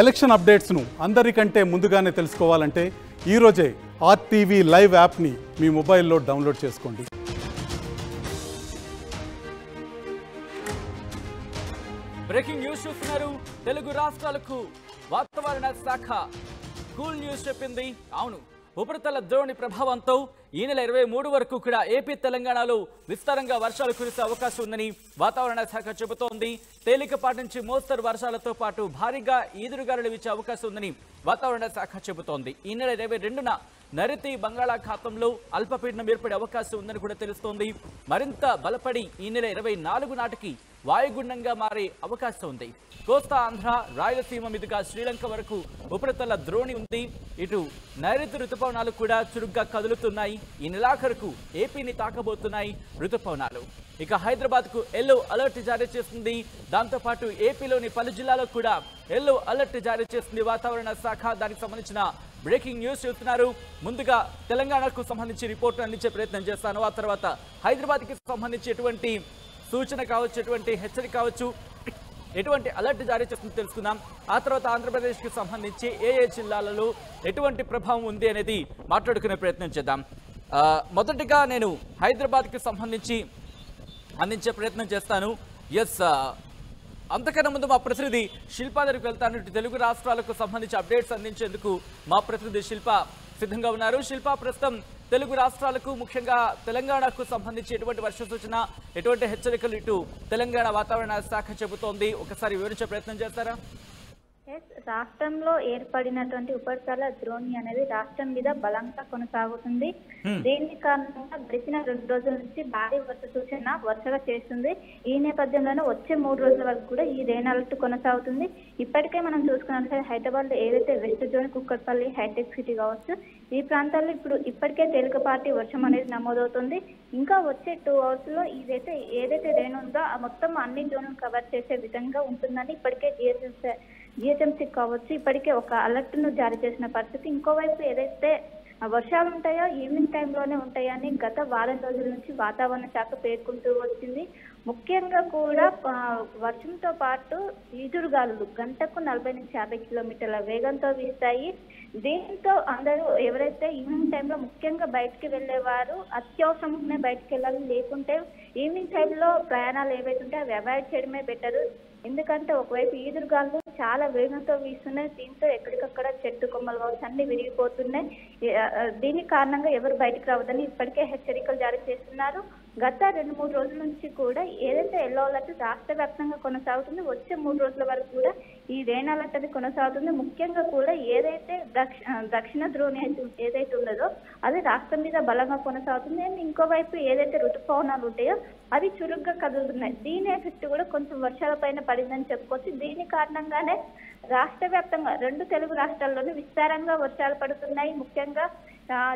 Election అప్డేట్స్ను అందరికంటే ముందుగానే తెలుసుకోవాలంటే ఈరోజే ఆర్టీవీ లైవ్ యాప్ని మీ మొబైల్లో డౌన్లోడ్ చేసుకోండి. బ్రేకింగ్ న్యూస్ చూస్తున్నారు. తెలుగు రాష్ట్రాలకు వాతావరణ శాఖ కూల్ న్యూస్ చెప్పింది. అవును, ఉపరితల ద్రోణి ప్రభావంతో ఈ నెల 23 వరకు కూడా ఏపీ తెలంగాణలో విస్తారంగా వర్షాలు కురిసే అవకాశం ఉందని వాతావరణ శాఖ చెబుతోంది. తేలికపాటి నుంచి మోస్తరు వర్షాలతో పాటు భారీగా ఈదురుగాలులు వీచే అవకాశం ఉందని వాతావరణ శాఖ చెబుతోంది. ఈ నెల 22న నైరుతి బంగాళాఖాతంలో అల్పపీడనం ఏర్పడే అవకాశం ఉందని కూడా తెలుస్తోంది. మరింత బలపడి ఈ నెల 24 నాటికి వాయుగుండంగా మారే అవకాశం ఉంది. కోస్తా ఆంధ్ర, రాయలసీమ మీదుగా శ్రీలంక వరకు ఉపరితల ద్రోణి ఉంది. ఇటు నైరుతి రుతుపవనాలు కూడా చురుగ్గా కదులుతున్నాయి. ఈ నెలాఖరుకు ఏపీని తాకబోతున్నాయి రుతుపవనాలు. ఇక హైదరాబాద్ కు ఎల్లో అలర్ట్ జారీ చేస్తుంది. దాంతోపాటు ఏపీలోని పలు జిల్లాలకు కూడా ఎల్లో అలర్ట్ జారీ చేస్తుంది వాతావరణ శాఖ. దానికి సంబంధించిన బ్రేకింగ్ న్యూస్ చూస్తున్నారు. ముందుగా తెలంగాణకు సంబంధించి రిపోర్ట్ అందించే ప్రయత్నం చేస్తాను. ఆ తర్వాత హైదరాబాద్కి సంబంధించి ఎటువంటి సూచన కావచ్చు, ఎటువంటి హెచ్చరిక కావచ్చు, ఎటువంటి అలర్ట్ జారీ చేస్తుందో తెలుసుకుందాం. ఆ తర్వాత ఆంధ్రప్రదేశ్కి సంబంధించి ఏ జిల్లాలలో ఎటువంటి ప్రభావం ఉంది అనేది మాట్లాడుకునే ప్రయత్నం చేద్దాం. మొదటిగా నేను హైదరాబాద్కి సంబంధించి అందించే ప్రయత్నం చేస్తాను. అంతకన్నా ముందు మా ప్రతినిధి శిల్ప దగ్గరికి వెళ్తాను. తెలుగు రాష్ట్రాలకు సంబంధించి అప్డేట్స్ అందించేందుకు మా ప్రతినిధి శిల్ప సిద్ధంగా ఉన్నారు. శిల్ప, ప్రస్తుతం తెలుగు రాష్ట్రాలకు ముఖ్యంగా తెలంగాణకు సంబంధించి ఎటువంటి వర్ష సూచన, ఎటువంటి హెచ్చరికలు ఇటు తెలంగాణ వాతావరణ శాఖ చెబుతోంది, ఒకసారి వివరించే ప్రయత్నం చేస్తారా? రాష్ట్రంలో ఏర్పడినటువంటి ఉపరితల ద్రోణి అనేది రాష్ట్రం మీద బలంగా కొనసాగుతుంది. దీని కారణంగా గడిచిన 2 రోజుల నుంచి భారీ వర్ష సూచన వరుసగా చేస్తుంది. ఈ నేపథ్యంలోనే వచ్చే 3 రోజుల వరకు కూడా ఈ రెయిన్ అలర్ట్ కొనసాగుతుంది. ఇప్పటికే మనం చూసుకున్నట్లయితే హైదరాబాద్ లో ఏదైతే west zone, Kukatpally, hitech city కావచ్చు, ఈ ప్రాంతాల్లో ఇప్పటికే తేలికపాటి వర్షం అనేది నమోదవుతుంది. ఇంకా వచ్చే 2 అవర్స్ లో ఏదైతే రెయిన్ ఉందో ఆ మొత్తం అన్ని జోన్లు కవర్ చేసే విధంగా ఉంటుందని ఇప్పటికే జిహెచ్ఎంసీ కావచ్చు ఇప్పటికే ఒక అలర్ట్ ను జారీ చేసిన పరిస్థితి. ఇంకోవైపు ఏదైతే వర్షాలు ఉంటాయో ఈవినింగ్ టైంలోనే ఉంటాయని గత వారం రోజుల నుంచి వాతావరణ శాఖ పేర్కొంటూ వచ్చింది. ముఖ్యంగా కూడా వర్షంతో పాటు ఈదురుగాలులు గంటకు 40 నుంచి 50 కిలోమీటర్ల వేగంతో వీస్తాయి. దీంతో అందరూ ఎవరైతే ఈవినింగ్ టైంలో ముఖ్యంగా బయటికి వెళ్ళేవారు అత్యవసరంగానే బయటికి వెళ్ళాలి, లేకుంటే ఈవినింగ్ టైంలో ప్రయాణాలు ఏవైతే ఉంటాయో అవి అవాయిడ్ చేయడమే బెటర్. ఎందుకంటే ఒకవైపు ఈదురుగాలు చాలా వేగంతో వీస్తున్నాయి. దీంతో ఎక్కడికక్కడ చెట్టు కొమ్మలు కావచ్చు అన్ని విరిగిపోతున్నాయి. దీని కారణంగా ఎవరు బయటికి రావద్దని ఇప్పటికే హెచ్చరికలు జారీ చేస్తున్నారు. గత 2-3 రోజుల నుంచి కూడా ఏదైతే ఎల్లో అలర్ట్ రాష్ట్ర వ్యాప్తంగా కొనసాగుతుంది. వచ్చే 3 రోజుల వరకు కూడా ఈ రెయిన్ అలర్ట్ అనేది కొనసాగుతుంది. ముఖ్యంగా కూడా ఏదైతే దక్షిణ ద్రోణి ఏదైతే ఉన్నదో అది రాష్ట్రం మీద బలంగా కొనసాగుతుంది. అండ్ ఇంకోవైపు ఏదైతే ఋతుపవనాలు ఉంటాయో అవి చురుగ్గా కదులుతున్నాయి. దీని ఎఫెక్ట్ కూడా కొంచెం వర్షాల పైన పడిందని చెప్పుకోవచ్చు. దీని కారణంగానే రాష్ట్ర వ్యాప్తంగా 2 తెలుగు రాష్ట్రాల్లోనూ విస్తారంగా వర్షాలు పడుతున్నాయి. ముఖ్యంగా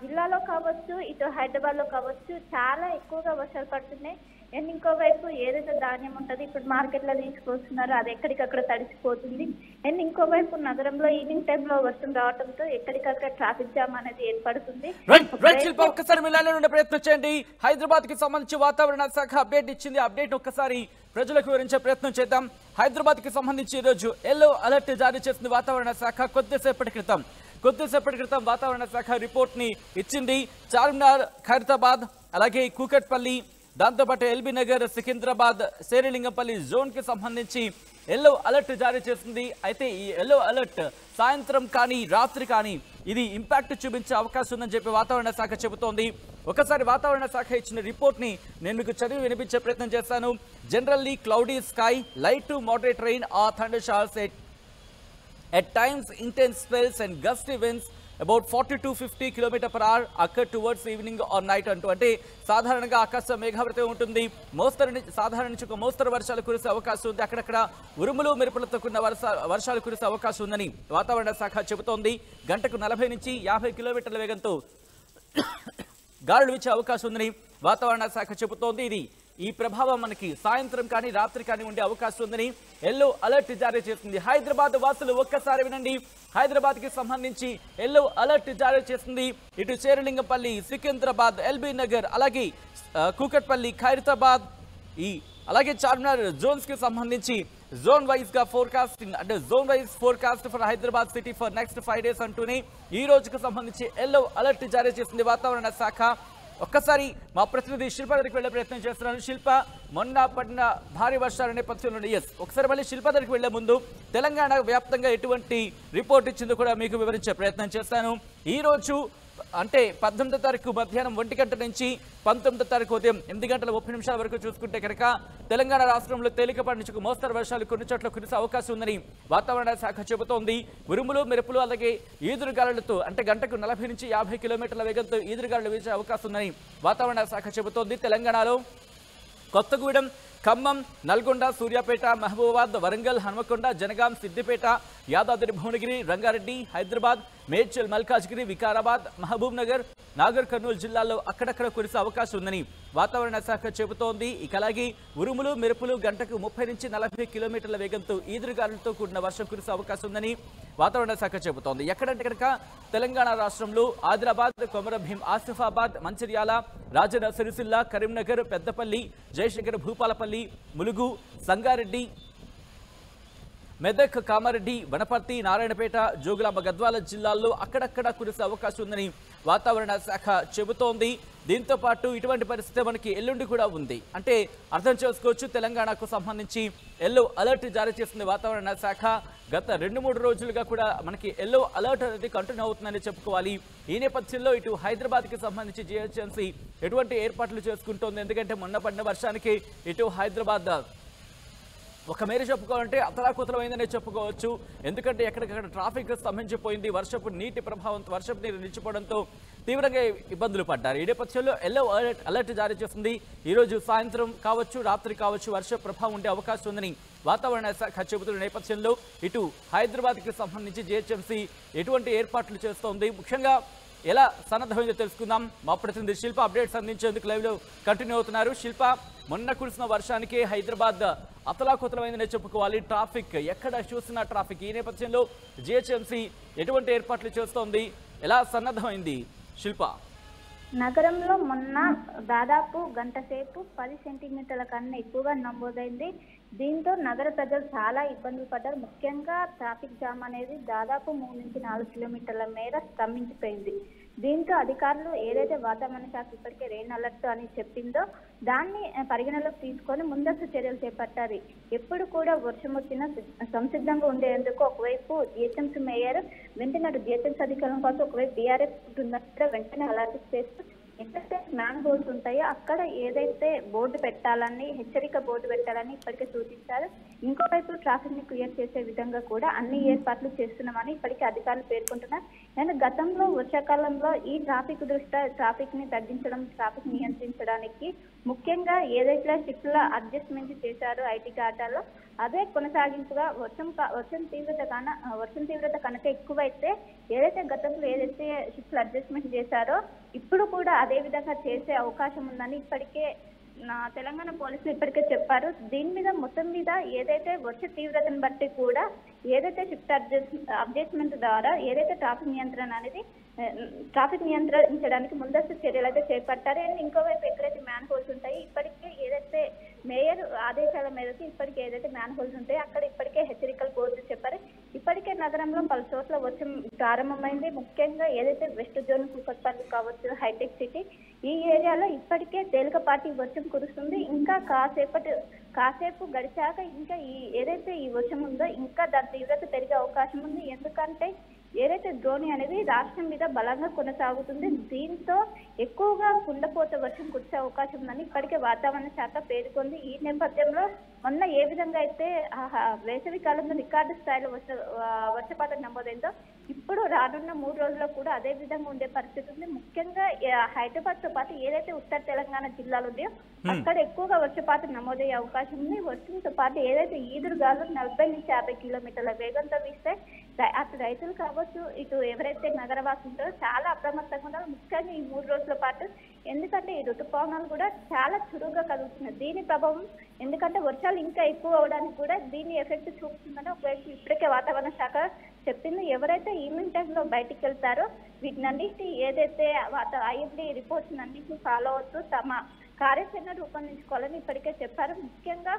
జిల్లాలో కావచ్చు, ఇటు హైదరాబాద్ లో కావచ్చు చాలా ఎక్కువగా వర్షాలు పడుతున్నాయి. అండ్ ఇంకోవైపు ఏదైతే ధాన్యం ఉంటుంది ఇప్పుడు మార్కెట్లో తీసుకొస్తున్నారో అది ఎక్కడికక్కడ తడిసిపోతుంది. అండ్ ఇంకోవైపు నగరంలో ఈవినింగ్ టైంలో వర్షం రావడంతో ఎక్కడికక్కడ ట్రాఫిక్ జామ్ అనేది ఏర్పడుతుంది. ప్రయత్నం చేయండి. హైదరాబాద్ కి సంబంధించి వాతావరణ శాఖ అప్డేట్ ఇచ్చింది. అప్డేట్ ఒక్కసారి ప్రజలకు వివరించే ప్రయత్నం చేద్దాం. హైదరాబాద్ కి సంబంధించి ఈ రోజు ఎల్లో అలర్ట్ జారీ చేసింది వాతావరణ శాఖ. కొద్దిసేపటి క్రితం వాతావరణ శాఖ రిపోర్ట్ ని ఇచ్చింది. చార్మినార్, ఖైరతాబాద్, అలాగే కూకట్పల్లి, దాంతోపాటు ఎల్బీ నగర్, సికింద్రాబాద్, శేరిలింగంపల్లి జోన్ కి సంబంధించి ఎల్లో అలర్ట్ జారీ చేసింది. అయితే ఈ ఎల్లో అలర్ట్ సాయంత్రం కానీ రాత్రి కానీ ఇది ఇంపాక్ట్ చూపించే అవకాశం ఉందని చెప్పి వాతావరణ శాఖ చెబుతోంది. ఒకసారి వాతావరణ శాఖ ఇచ్చిన రిపోర్ట్ ని నేను మీకు చదివి వినిపించే ప్రయత్నం చేస్తాను. Generally cloudy sky, light to moderate rain are thunder showers at times intense spells and gusty winds about 40 to 50 km/h occur towards evening or night అంటూ. అంటే సాధారణంగా ఆకాశం మేఘావృతం ఉంటుంది. సాధారణ నుంచి ఒక మోస్తరు వర్షాలు కురిసే అవకాశం ఉంది. అక్కడక్కడ ఉరుములు మెరుపులతో కూడిన వర్షాలు కురిసే అవకాశం ఉందని వాతావరణ శాఖ చెబుతోంది. గంటకు 40 నుంచి 50 కిలోమీటర్ల వేగంతో గాలులు వీచే అవకాశం ఉందని వాతావరణ శాఖ చెబుతోంది. ఈ ప్రభావం మనకి సాయంత్రం కానీ రాత్రి కానీ ఉండే అవకాశం ఉందని ఎల్లో అలర్ట్ జారీ చేస్తుంది. హైదరాబాద్ వాసులు ఒక్కసారి వినండి. హైదరాబాద్ కి సంబంధించి ఎల్లో అలర్ట్ జారీ చేస్తుంది. ఇటు శేరిలింగంపల్లి, సికింద్రాబాద్, ఎల్బీ నగర్, అలాగే కూకట్పల్లి, ఖైరతాబాద్, అలాగే చార్మినార్ జోన్స్ కి సంబంధించి జోన్ వైజ్ గా ఫోర్కాస్టింగ్ అంటే zone wise forecast for Hyderabad city for next 5 days అంటూనే ఈ రోజుకు సంబంధించి ఎల్లో అలర్ట్ జారీ చేసింది వాతావరణ శాఖ. ఒక్కసారి మా ప్రతినిధి శిల్ప దగ్గరికి వెళ్లే ప్రయత్నం చేస్తున్నాను. శిల్ప, మొన్న పడిన భారీ వర్షాల నేపథ్యంలో ఒకసారి మళ్ళీ శిల్ప దగ్గరికి వెళ్లే ముందు తెలంగాణ వ్యాప్తంగా ఎటువంటి రిపోర్ట్ ఇచ్చిందో కూడా మీకు వివరించే ప్రయత్నం చేస్తాను. ఈ రోజు అంటే 18వ తారీఖు మధ్యాహ్నం 1 గంట నుంచి 19వ తారీఖు ఉదయం 8 గంటల 30 నిమిషాల వరకు చూసుకుంటే కనుక తెలంగాణ రాష్ట్రంలో తేలికపాటి నుంచి మోస్తరు వర్షాలు కొన్ని చోట్ల కురిసే అవకాశం ఉందని వాతావరణ శాఖ చెబుతోంది. ఉరుములు, మెరుపులు అలాగే ఈదురుగాలులతో అంటే గంటకు 40 నుంచి 50 కిలోమీటర్ల వేగంతో ఈదురుగాలులు వీచే అవకాశం ఉందని వాతావరణ శాఖ చెబుతోంది. తెలంగాణలో కొత్తగూడెం, ఖమ్మం, నల్గొండ, సూర్యాపేట, మహబూబాబాద్, వరంగల్, హన్మకొండ, జనగాం, సిద్దిపేట, యాదాద్రి భువనగిరి, రంగారెడ్డి, హైదరాబాద్, మేడ్చల్, మల్కాజ్గిరి, వికారాబాద్, మహబూబ్ నగర్, నాగర్ కర్నూలు జిల్లాల్లో అక్కడక్కడ కురిసే అవకాశం ఉందని వాతావరణ శాఖ చెబుతోంది. ఇక అలాగే ఉరుములు, మెరుపులు గంటకు 30 నుంచి 40 కిలోమీటర్ల వేగంతో ఈదురుగాలులతో కూడిన వర్షం కురిసే అవకాశం ఉందని వాతావరణ శాఖ చెబుతోంది. ఎక్కడంటే కనుక తెలంగాణ రాష్ట్రంలో ఆదిలాబాద్, కొమరంభీం, ఆసిఫాబాద్, మంచిర్యాల, రాజన్న సిరిసిల్ల, కరీంనగర్, పెద్దపల్లి, జయశంకర్, భూపాలపల్లి, ములుగు, సంగారెడ్డి, మెదక్, కామారెడ్డి, వనపర్తి, నారాయణపేట, జోగులాంబ, గద్వాల జిల్లాల్లో అక్కడక్కడ కురిసే అవకాశం ఉందని వాతావరణ శాఖ చెబుతోంది. దీంతో పాటు ఇటువంటి పరిస్థితి మనకి ఎల్లుండి కూడా ఉంది. అంటే అర్థం చేసుకోవచ్చు, తెలంగాణకు సంబంధించి ఎల్లో అలర్ట్ జారీ చేసింది వాతావరణ శాఖ. గత 2-3 రోజులుగా కూడా మనకి ఎల్లో అలర్ట్ అనేది కంటిన్యూ అవుతుందని చెప్పుకోవాలి. ఈ నేపథ్యంలో ఇటు హైదరాబాద్కి సంబంధించి జిహెచ్ఎంసీ ఎటువంటి ఏర్పాట్లు చేసుకుంటోంది. ఎందుకంటే మొన్న పడిన వర్షానికి ఇటు హైదరాబాద్ ఒక మేర చెప్పుకోవాలంటే అతలాకుతలమైందనే చెప్పుకోవచ్చు. ఎందుకంటే ఎక్కడికక్కడ ట్రాఫిక్ స్తంభించిపోయింది. వర్షపు నీటి ప్రభావంతో, వర్షపు నీరు నిలిచిపోవడంతో తీవ్రంగా ఇబ్బందులు పడ్డారు. ఈ నేపథ్యంలో ఎల్లో అలర్ట్ జారీ చేసింది. ఈరోజు సాయంత్రం కావచ్చు, రాత్రి కావచ్చు వర్ష ప్రభావం ఉండే అవకాశం ఉందని వాతావరణ శాఖ చెబుతున్న నేపథ్యంలో ఇటు హైదరాబాద్కి సంబంధించి జిహెచ్ఎంసీ ఎటువంటి ఏర్పాట్లు చేస్తోంది, ముఖ్యంగా ఎలా సన్నద్ధమైందో తెలుసుకుందాం. మా ప్రతినిధి శిల్ప అప్డేట్స్ అందించేందుకు లైవ్లో కంటిన్యూ అవుతున్నారు. శిల్ప, మొన్న కురిసిన వర్షానికి హైదరాబాద్ అతలాకుతలమైందనే చెప్పుకోవాలి. ట్రాఫిక్ ఎక్కడ చూసినా ట్రాఫిక్. ఈ నేపథ్యంలో జిహెచ్ఎంసీ ఎటువంటి ఏర్పాట్లు చేస్తోంది, ఎలా సన్నద్ధమైంది శిల్ప? నగరంలో మొన్న దాదాపు గంట సేపు 10 సెంటీమీటర్ల కన్నా ఎక్కువగా నమోదైంది. దీంతో నగర ప్రజలు చాలా ఇబ్బందులు పడ్డారు. ముఖ్యంగా ట్రాఫిక్ జామ్ అనేది దాదాపు 3 నుంచి 4 కిలోమీటర్ల మేర స్తంభించిపోయింది. దీంతో అధికారులు ఏదైతే వాతావరణ శాఖ ఇప్పటికే రెయిన్ అలర్ట్ అని చెప్పిందో దాన్ని పరిగణలోకి తీసుకొని ముందస్తు చర్యలు చేపట్టారు. ఎప్పుడు కూడా వర్షం వచ్చినా సంసిద్ధంగా ఉండేందుకు ఒకవైపు జిహెచ్ఎంసీ మేయర్ వెంటనే జిహెచ్ఎంసీ అధికారుల కోసం, ఒకవైపు బీఆర్ఎస్ వెంటనే అలర్ట్ చేస్తూ ఎక్కడైతే మ్యాన్ హోల్స్ ఉంటాయో అక్కడ ఏదైతే బోర్డు పెట్టాలని, హెచ్చరిక బోర్డు పెట్టాలని ఇప్పటికే సూచించారు. ఇంకోవైపు ట్రాఫిక్ ని క్లియర్ చేసే విధంగా కూడా అన్ని ఏర్పాట్లు చేస్తున్నామని ఇప్పటికే అధికారులు పేర్కొంటున్నారు. అండ్ గతంలో వర్షాకాలంలో ఈ ట్రాఫిక్ దృష్ట్యా ట్రాఫిక్ ని తగ్గించడం, ట్రాఫిక్ నియంత్రించడానికి ముఖ్యంగా ఏదైతే షిఫ్ట్ల అడ్జస్ట్మెంట్ చేశారో ఐటీ ఘాటాల్లో అదే కొనసాగింపుగా వర్షం తీవ్రత కనుక ఎక్కువైతే ఏదైతే గతంలో ఏదైతే షిఫ్ట్ల అడ్జస్ట్మెంట్ చేశారో ఇప్పుడు కూడా అదే విధంగా చేసే అవకాశం ఉందని ఇప్పటికే తెలంగాణ పోలీసులు ఇప్పటికే చెప్పారు. దీని మీద మొత్తం మీద ఏదైతే వర్ష తీవ్రతను బట్టి కూడా ఏదైతే షిఫ్ట్ అడ్జస్ట్మెంట్ ద్వారా ఏదైతే ట్రాఫిక్ నియంత్రించడానికి ముందస్తు చర్యలు అయితే చేపట్టారు. అండ్ ఇంకోవైపు ఎక్కడైతే మ్యాన్ హోల్స్ ఉంటాయి ఇప్పటికే ఏదైతే మేయర్ ఆదేశాల మేరకు ఇప్పటికే ఏదైతే మ్యాన్ హోల్స్ ఉంటాయో అక్కడ ఇప్పటికే హెచ్చరికలు బోర్డు చెప్పారు. ఇప్పటికే నగరంలో పలు చోట్ల వర్షం ప్రారంభమైంది. ముఖ్యంగా ఏదైతే వెస్ట్ జోన్, కూకట్పల్లి కావచ్చు, హైటెక్ సిటీ ఈ ఏరియాలో ఇప్పటికే తేలికపాటి వర్షం కురుస్తుంది. ఇంకా కాసేపు గడిచాక ఇంకా ఏదైతే ఈ వర్షం ఉందో ఇంకా దాని తీవ్రత పెరిగే అవకాశం ఉంది. ఎందుకంటే ఏదైతే ద్రోణి అనేది రాష్ట్రం మీద బలంగా కొనసాగుతుంది. దీంతో ఎక్కువగా కుండపోత వర్షం కురిసే అవకాశం ఉందని ఇప్పటికే వాతావరణ శాఖ పేర్కొంది. ఈ నేపథ్యంలో మొన్న ఏ విధంగా అయితే వేసవి కాలంలో రికార్డు స్థాయిలో వర్షపాతం నమోదైందో ఇప్పుడు రానున్న 3 రోజుల్లో కూడా అదే విధంగా ఉండే పరిస్థితి ఉంది. ముఖ్యంగా హైదరాబాద్ తో పాటు ఏదైతే ఉత్తర తెలంగాణ జిల్లాలు ఉన్నాయో అక్కడ ఎక్కువగా వర్షపాతం నమోదయ్యే అవకాశం ఉంది. వర్షంతో పాటు ఏదైతే ఈదురుగాలు 40 నుంచి 50 కిలోమీటర్ల వేగంతో వీస్తే అటు రైతులు కావచ్చు, ఇటు ఎవరైతే నగరవాసులు ఉంటారో చాలా అప్రమత్తంగా ఉన్నారు. ముఖ్యంగా ఈ 3 రోజుల పాటు ఎందుకంటే ఈ ఋతుపవనాలు కూడా చాలా చురుగ్గా కలుగుతున్నాయి. దీని ప్రభావం ఎందుకంటే వర్షాలు ఇంకా ఎక్కువ అవడానికి కూడా దీని ఎఫెక్ట్ చూపుతుందని ఒకవైపు ఇప్పటికే వాతావరణ శాఖ చెప్పింది. ఎవరైతే ఈవినింగ్ టైంలో బయటికి వెళ్తారో వీటినన్నిటి ఏదైతే ఐఎండీ రిపోర్ట్స్ అన్నింటినీ ఫాలో అవుతూ తమ కార్యాచరణ రూపొందించుకోవాలని ఇప్పటికే చెప్పారు. ముఖ్యంగా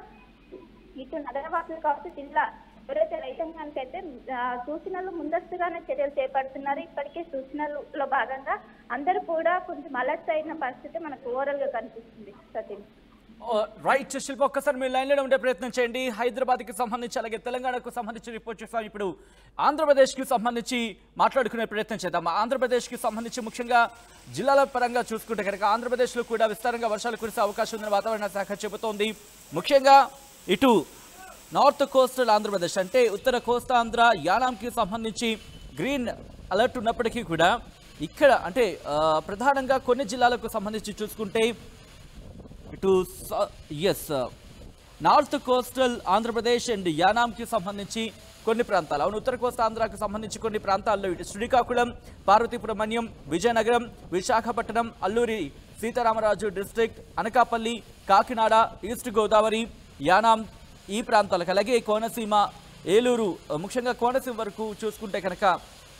ఇటు నగరవాసులు కావచ్చు జిల్లా ఎవరైతే రైతాంగానికి అయితే సూచనలు ముందస్తుగానే చర్యలు చేపడుతున్నారు. ఇప్పటికే సూచనలలో భాగంగా అందరూ కూడా కొంచెం అలర్ట్ అయిన పరిస్థితి మనకు ఓవరాల్ గా కనిపిస్తుంది. సతీష్ రైట్ శిల్ప, ఒక్కసారి మీరు లైన్లో ఉండే ప్రయత్నం చేయండి. హైదరాబాద్కి సంబంధించి అలాగే తెలంగాణకు సంబంధించి రిపోర్ట్ చేస్తాం. ఇప్పుడు ఆంధ్రప్రదేశ్కి సంబంధించి మాట్లాడుకునే ప్రయత్నం చేద్దాం. ఆంధ్రప్రదేశ్కి సంబంధించి ముఖ్యంగా జిల్లాల పరంగా చూసుకుంటే కనుక ఆంధ్రప్రదేశ్లో కూడా విస్తారంగా వర్షాలు కురిసే అవకాశం ఉందని వాతావరణ శాఖ చెబుతోంది. ముఖ్యంగా ఇటు నార్త్ కోస్టల్ ఆంధ్రప్రదేశ్ అంటే ఉత్తర కోస్తాంధ్ర యానాంకి సంబంధించి గ్రీన్ అలర్ట్ ఉన్నప్పటికీ కూడా ఇక్కడ అంటే ప్రధానంగా కొన్ని జిల్లాలకు సంబంధించి చూసుకుంటే ఇటు నార్త్ కోస్టల్ ఆంధ్రప్రదేశ్ అండ్ యానాంకి సంబంధించి కొన్ని ప్రాంతాలు, అవును ఉత్తర కోస్తాంధ్రకు సంబంధించి కొన్ని ప్రాంతాల్లో ఇటు శ్రీకాకుళం, పార్వతీపురం మన్యం, విజయనగరం, విశాఖపట్నం, అల్లూరి సీతారామరాజు డిస్ట్రిక్ట్, అనకాపల్లి, కాకినాడ, ఈస్ట్ గోదావరి, యానాం ఈ ప్రాంతాలకు అలాగే కోనసీమ, ఏలూరు ముఖ్యంగా కోనసీమ వరకు చూసుకుంటే కనుక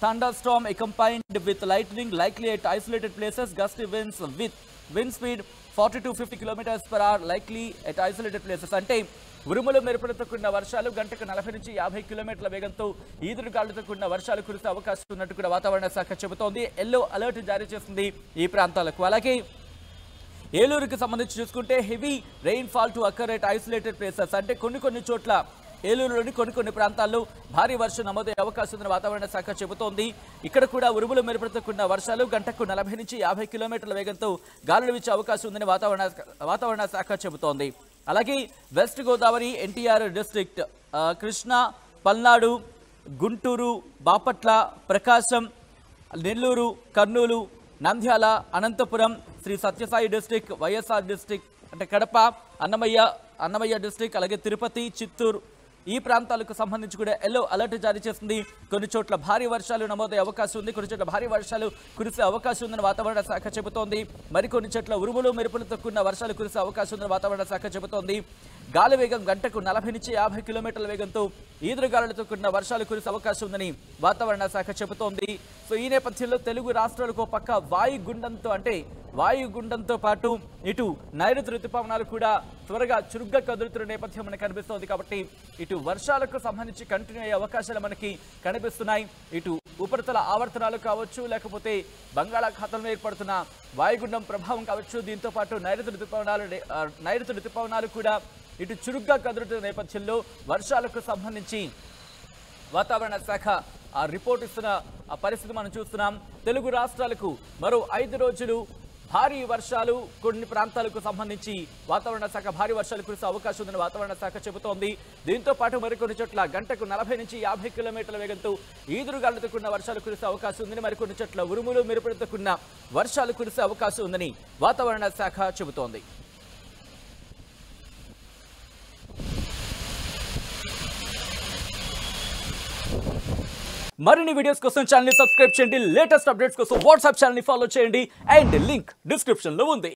thunderstorm accompanied with lightning likely at isolated places, gusty winds with wind speed 40 to 50 km/h likely at isolated places. అంటే ఉరుములు మెరుపులతో కూడిన వర్షాలు గంటకు 40 నుంచి 50 కిలోమీటర్ల వేగంతో ఈదురుగాలులతో కూడిన వర్షాలు కురిసే అవకాశం ఉన్నట్టు కూడా వాతావరణ శాఖ చెబుతోంది. ఎల్లో అలర్ట్ జారీ చేస్తుంది ఈ ప్రాంతాలకు. అలాగే ఏలూరుకి సంబంధించి చూసుకుంటే heavy rain fall to occur at isolated places అంటే కొన్ని చోట్ల ఏలూరులోని కొన్ని ప్రాంతాల్లో భారీ వర్షం నమోదయ్యే అవకాశం ఉందని వాతావరణ శాఖ చెబుతోంది. ఇక్కడ కూడా ఉరుములు మెరుపులతో కూడిన వర్షాలు గంటకు 40 నుంచి 50 కిలోమీటర్ల వేగంతో గాలులు వీచే అవకాశం ఉందని వాతావరణ శాఖ చెబుతోంది. అలాగే వెస్ట్ గోదావరి, ఎన్టీఆర్ డిస్ట్రిక్ట్, కృష్ణా, పల్నాడు, గుంటూరు, బాపట్ల, ప్రకాశం, నెల్లూరు, కర్నూలు, నంద్యాల, అనంతపురం, శ్రీ సత్యసాయి డిస్ట్రిక్ట్, వైఎస్ఆర్ డిస్ట్రిక్ట్ అంటే కడప, అన్నమయ్య డిస్ట్రిక్ట్, అలాగే తిరుపతి, చిత్తూరు ఈ ప్రాంతాలకు సంబంధించి కూడా ఎల్లో అలర్ట్ జారీ చేస్తుంది. కొన్ని చోట్ల భారీ వర్షాలు నమోదయ్యే అవకాశం ఉంది, కొన్ని చోట్ల భారీ వర్షాలు కురిసే అవకాశం ఉందని వాతావరణ శాఖ చెబుతోంది. మరికొన్ని చోట్ల ఉరుములు మెరుపులతో కూడిన వర్షాలు కురిసే అవకాశం ఉందని వాతావరణ శాఖ చెబుతోంది. గాలి వేగం గంటకు 40 నుంచి 50 కిలోమీటర్ల వేగంతో ఈదురుగాలులతో కూడిన వర్షాలు కురిసే అవకాశం ఉందని వాతావరణ శాఖ చెబుతోంది. సో ఈ నేపథ్యంలో తెలుగు రాష్ట్రాలకు పక్క వాయుగుండంతో పాటు ఇటు నైరుతి రుతుపవనాలు కూడా త్వరగా చురుగ్గా కదులుతున్న నేపథ్యం మనకు కనిపిస్తోంది. కాబట్టి ఇటు వర్షాలకు సంబంధించి కంటిన్యూ అయ్యే అవకాశాలు మనకి కనిపిస్తున్నాయి. ఇటు ఉపరితల ఆవర్తనాలు కావచ్చు, లేకపోతే బంగాళాఖాతంలో ఏర్పడుతున్న వాయుగుండం ప్రభావం కావచ్చు, దీంతో పాటు నైరుతి రుతుపవనాలు కూడా ఇటు చురుగ్గా కదులుతున్న నేపథ్యంలో వర్షాలకు సంబంధించి వాతావరణ శాఖ రిపోర్ట్ ఇస్తున్న పరిస్థితి మనం చూస్తున్నాం. తెలుగు రాష్ట్రాలకు మరో 5 రోజులు భారీ వర్షాలు, కొన్ని ప్రాంతాలకు సంబంధించి వాతావరణ శాఖ భారీ వర్షాలు కురిసే అవకాశం ఉందని వాతావరణ శాఖ చెబుతోంది. దీంతో పాటు మరికొన్ని చోట్ల గంటకు 40 నుంచి 50 కిలోమీటర్ల వేగంతో ఈదురుగాలులతో కూడిన వర్షాలు కురిసే అవకాశం ఉందని, మరికొన్ని చోట్ల ఉరుములు మెరుపులతో కూడిన వర్షాలు కురిసే అవకాశం ఉందని వాతావరణ శాఖ చెబుతోంది. మరిన్ని వీడియోస్ కోసం ఛానల్ ని సబ్స్క్రైబ్ చేయండి. లేటెస్ట్ అప్డేట్స్ కోసం వాట్సాప్ ఛానల్ ని ఫాలో చేయండి. అండ్ లింక్ డిస్క్రిప్షన్ లో ఉంది.